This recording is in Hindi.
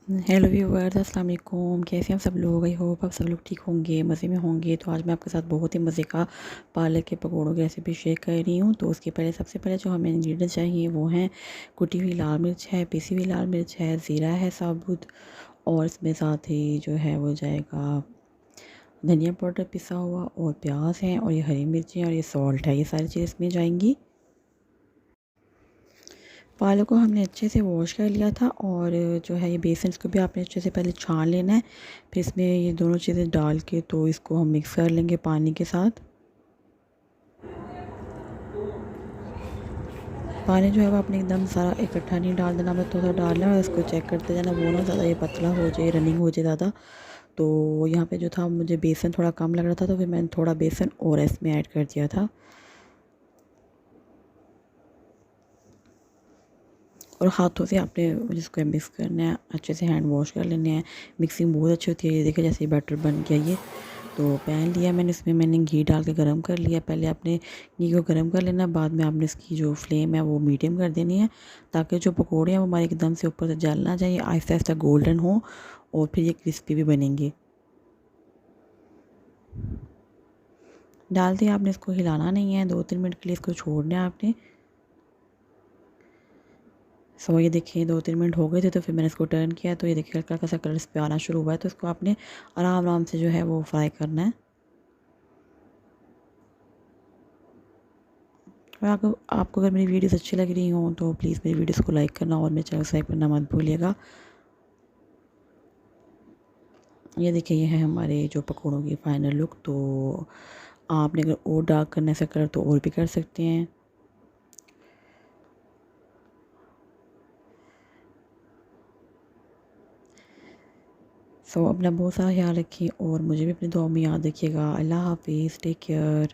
हेलो व्यूअर्स, अस्सलाम वालेकुम। कैसे हैं आप सब लोग? आई होप आप सब लोग ठीक होंगे, मज़े में होंगे। तो आज मैं आपके साथ बहुत ही मज़े का पालक के पकौड़ों की रेसिपी शेयर कर रही हूँ। तो उसके पहले सबसे पहले जो हमें इंग्रेडिएंट्स चाहिए वो हैं कुटी हुई लाल मिर्च है, पिसी हुई लाल मिर्च है, ज़ीरा है साबुत, और इसमें साथ ही जो है वो जाएगा धनिया पाउडर पिसा हुआ, और प्याज हैं, और ये हरी मिर्ची और ये सॉल्ट है। ये सारी चीज़ इसमें जाएंगी। पालक को हमने अच्छे से वॉश कर लिया था, और जो है ये बेसन, इसको भी आपने अच्छे से पहले छान लेना है। फिर इसमें ये दोनों चीज़ें डाल के तो इसको हम मिक्स कर लेंगे पानी के साथ। पानी जो है वो आपने एकदम सारा इकट्ठा नहीं डाल देना, बस थोड़ा डालना है और इसको चेक करते जाना। वो ना ज़्यादा ये पतला हो जाए, रनिंग हो जाए ज़्यादा। तो यहाँ पे जो था मुझे बेसन थोड़ा कम लग रहा था, तो फिर मैंने थोड़ा बेसन और इसमें ऐड कर दिया था। और हाथों से आपने जिसको मिक्स करना है, अच्छे से हैंड वॉश कर लेने हैं। मिक्सिंग बहुत अच्छी होती है। ये देखिए जैसे बैटर बन गया ये। तो पैन लिया मैंने, इसमें मैंने घी डाल के गरम कर लिया। पहले आपने घी को गरम कर लेना, बाद में आपने इसकी जो फ्लेम है वो मीडियम कर देनी है, ताकि जो पकौड़े हैं वो हमारे एकदम से ऊपर से जल ना जाए, आहिस्ता आहिस्ता गोल्डन हो और फिर ये क्रिस्पी भी बनेंगे। डालते ही आपने इसको हिलाना नहीं है, 2-3 मिनट के लिए इसको छोड़ना है आपने। ये देखिए 2-3 मिनट हो गए थे, तो फिर मैंने इसको टर्न किया, तो ये देखिए हल्का हल्का सा कलर इस पे आना शुरू हुआ है। तो इसको आपने आराम आराम से जो है वो फ्राई करना है। और आपको अगर मेरी वीडियोस अच्छी लग रही हों तो प्लीज़ मेरी वीडियोस को लाइक करना और मेरे चैनल सब्सक्राइब करना मत भूलिएगा। ये देखिए ये है हमारे जो पकौड़ों की फ़ाइनल लुक। तो आपने अगर और डार्क करना है कलर तो और भी कर सकते हैं। अपना बहुत सारा ख्याल रखिए और मुझे भी अपनी दुआ में याद रखिएगा। अल्लाह हाफ़िज़, टेक केयर।